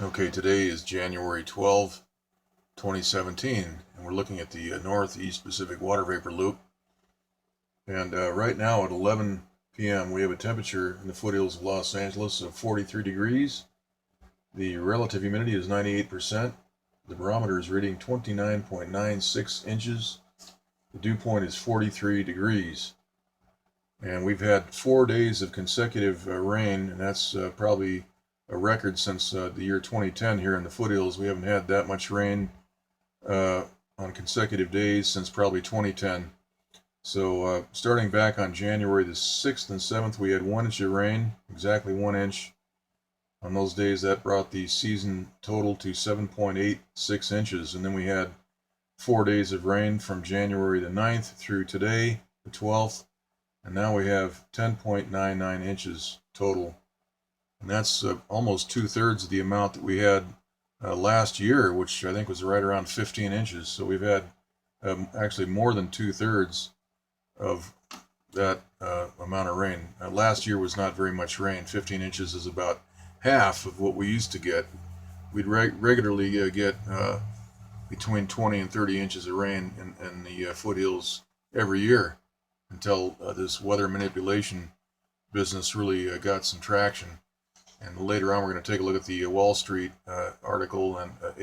Okay, today is January 12, 2017, and we're looking at the Northeast Pacific Water Vapor Loop. And right now at 11 p.m., we have a temperature in the foothills of Los Angeles of 43 degrees. The relative humidity is 98%. The barometer is reading 29.96 inches. The dew point is 43 degrees. And we've had 4 days of consecutive rain, and that's probably a record since the year 2010 here in the foothills. We haven't had that much rain on consecutive days since probably 2010. So starting back on January the 6th and 7th, we had 1 inch of rain, exactly 1 inch. On those days, that brought the season total to 7.86 inches. And then we had 4 days of rain from January the 9th through today, the 12th. And now we have 10.99 inches total. And that's almost 2/3 of the amount that we had last year, which I think was right around 15 inches. So we've had actually more than 2/3 of that amount of rain. Last year was not very much rain. 15 inches is about half of what we used to get. We'd regularly get between 20 and 30 inches of rain in the foothills every year until this weather manipulation business really got some traction. And later on, we're going to take a look at the Wall Street article and an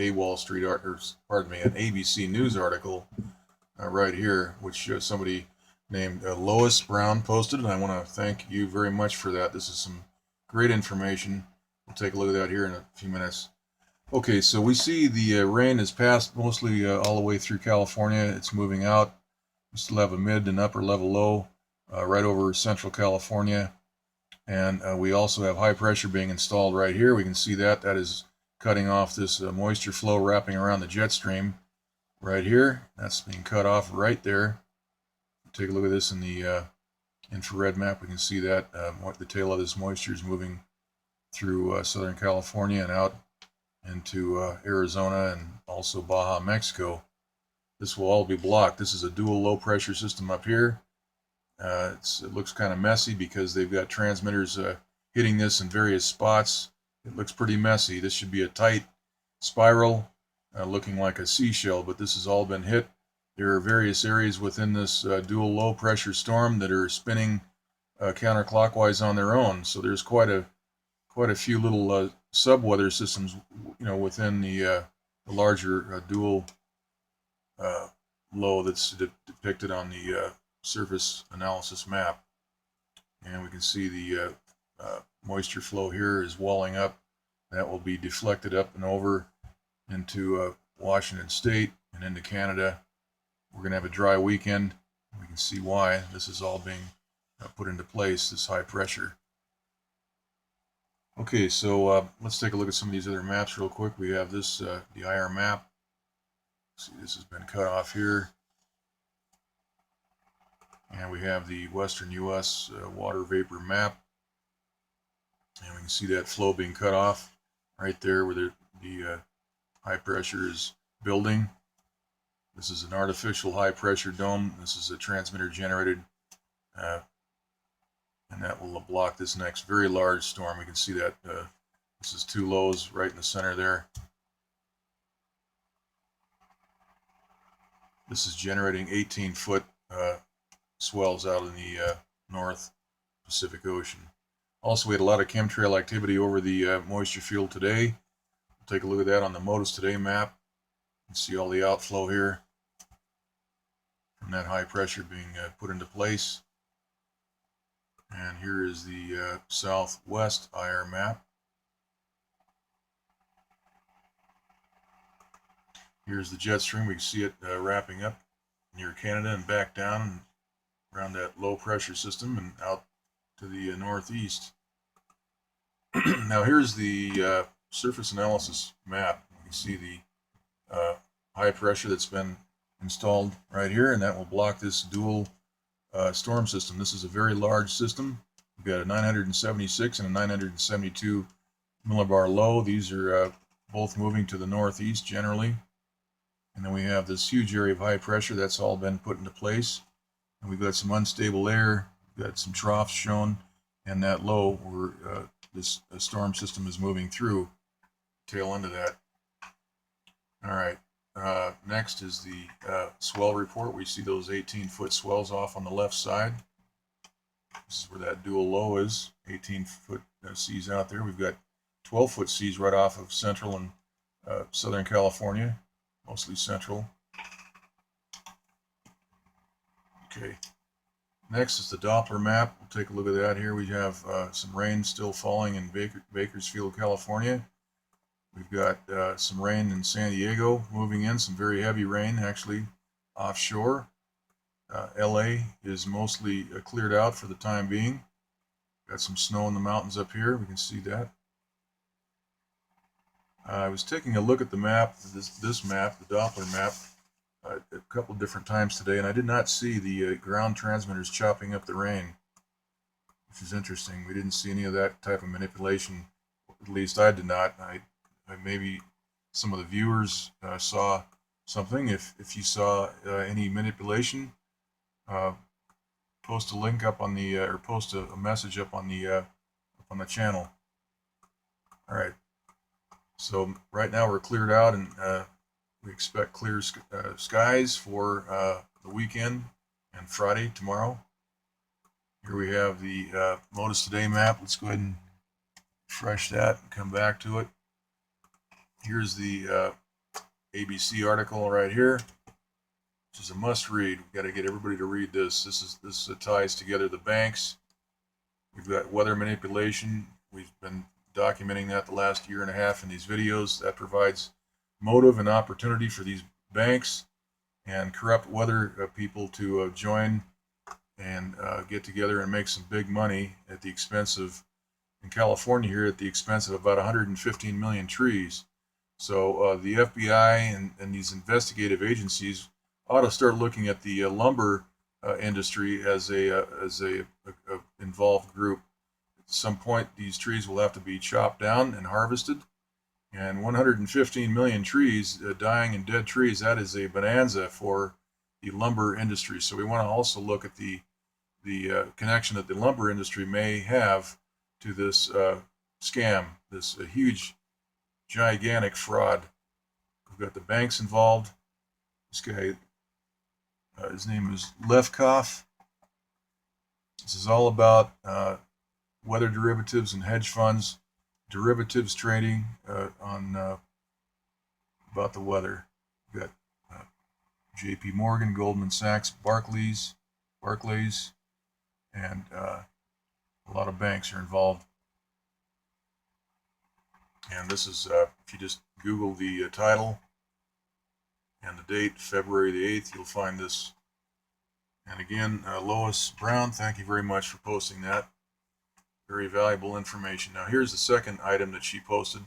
ABC News article right here, which somebody named Lois Brown posted, and I want to thank you very much for that. This is some great information. We'll take a look at that here in a few minutes. Okay, so we see the rain has passed mostly all the way through California. It's moving out. We still have a mid and upper level low right over central California. And we also have high pressure being installed right here. We can see that is cutting off this moisture flow wrapping around the jet stream right here. That's being cut off right there. Take a look at this in the infrared map. We can see that the tail of this moisture is moving through Southern California and out into Arizona and also Baja, Mexico. This will all be blocked. This is a dual low pressure system up here. It looks kind of messy because they've got transmitters hitting this in various spots. It looks pretty messy. This should be a tight spiral looking like a seashell, but this has all been hit. There are various areas within this dual low pressure storm that are spinning counterclockwise on their own. So there's quite a few little sub-weather systems, within the larger dual low that's depicted on the surface analysis map. And we can see the moisture flow here is walling up. That will be deflected up and over into Washington State and into Canada. We're going to have a dry weekend. We can see why this is all being put into place, this high pressure. Okay, so let's take a look at some of these other maps real quick. We have this, the IR map. See, this has been cut off here. And we have the western U.S. Water vapor map. And we can see that flow being cut off right there where the high pressure is building. This is an artificial high pressure dome. This is a transmitter generated, and that will block this next very large storm. We can see that this is two lows right in the center there. This is generating 18-foot swells out in the North Pacific Ocean. Also, we had a lot of chemtrail activity over the moisture field today. We'll take a look at that on the MODIS Today map. You can see all the outflow here from that high pressure being put into place. And here is the southwest IR map. Here's the jet stream. We can see it wrapping up near Canada and back down around that low pressure system and out to the northeast. Now here's the surface analysis map. You can see the high pressure that's been installed right here, and that will block this dual storm system. This is a very large system. We've got a 976 and a 972 millibar low. These are both moving to the northeast generally. And then we have this huge area of high pressure that's all been put into place. And we've got some unstable air, we've got some troughs shown, and that low where this storm system is moving through. tail end of that. All right. Next is the swell report. We see those 18-foot swells off on the left side. This is where that dual low is. 18-foot seas out there. We've got 12-foot seas right off of central and southern California, mostly central. Okay. Next is the Doppler map. We'll take a look at that here. We have some rain still falling in Bakersfield, California. We've got some rain in San Diego moving in, some very heavy rain actually offshore. LA is mostly cleared out for the time being. Got some snow in the mountains up here. We can see that. I was taking a look at the map, this map, the Doppler map, a couple of different times today, and I did not see the ground transmitters chopping up the rain, which is interesting. We didn't see any of that type of manipulation. At least I did not. Maybe some of the viewers saw something. If you saw any manipulation, post a link up on the or post a message up on the channel. All right. So right now we're cleared out, and we expect clear skies for the weekend and Friday, tomorrow. Here we have the Modus Today map. Let's go ahead and refresh that and come back to it. Here's the ABC article right here, which is a must-read. We've got to get everybody to read this. This ties together the banks. We've got weather manipulation. We've been documenting that the last year and a half in these videos. That provides motive and opportunity for these banks and corrupt weather people to join and get together and make some big money at the expense of, in California here, at the expense of about 115 million trees. So the FBI and these investigative agencies ought to start looking at the lumber industry as a involved group. At some point, these trees will have to be chopped down and harvested. And 115 million trees, dying and dead trees, that is a bonanza for the lumber industry. So we want to also look at the connection that the lumber industry may have to this scam, this huge, gigantic fraud. We've got the banks involved. This guy, his name is Lefkoff. This is all about weather derivatives and hedge funds, derivatives trading on about the weather. We've got J.P. Morgan, Goldman Sachs, Barclays, and a lot of banks are involved. And this is, if you just Google the title and the date, February the 8th, you'll find this. And again, Lois Brown, thank you very much for posting that. Very valuable information. Now here's the second item that she posted.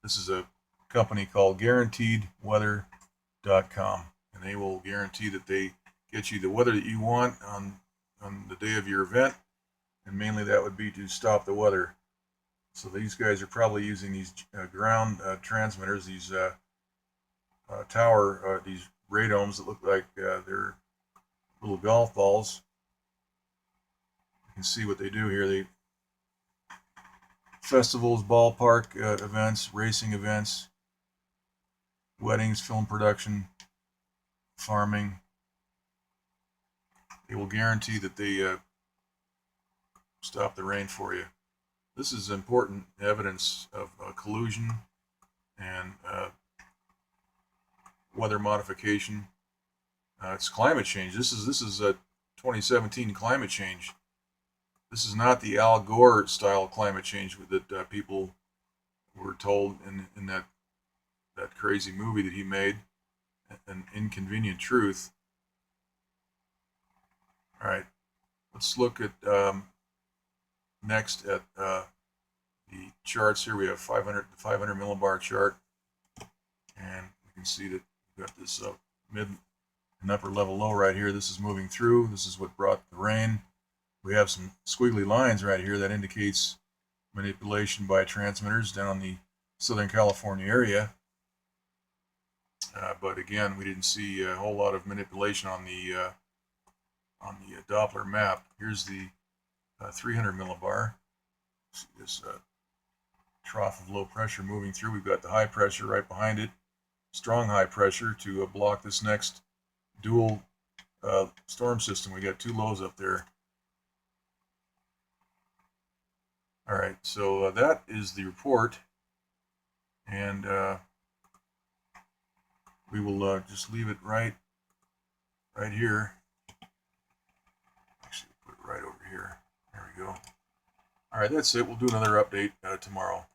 This is a company called GuaranteedWeather.com, and they will guarantee that they get you the weather that you want on the day of your event, and mainly that would be to stop the weather. So these guys are probably using these ground transmitters, these tower, these radomes that look like they're little golf balls. You can see what they do here. They festivals, ballpark events, racing events, weddings, film production, farming. They will guarantee that they stop the rain for you. This is important evidence of collusion and weather modification. It's climate change. This is a 2017 climate change. This is not the Al Gore style climate change that people were told in that crazy movie that he made, An Inconvenient Truth. All right, let's look at next at the charts here. We have the 500 millibar chart, and you can see that we've got this mid and upper level low right here. This is moving through. This is what brought the rain. We have some squiggly lines right here that indicates manipulation by transmitters down in the Southern California area. But again, we didn't see a whole lot of manipulation on the Doppler map. Here's the 300 millibar. See this trough of low pressure moving through. We've got the high pressure right behind it, strong high pressure to block this next dual storm system. We got two lows up there. All right, so that is the report, and we will just leave it right here. Actually, put it right over here. There we go. All right, that's it. We'll do another update tomorrow.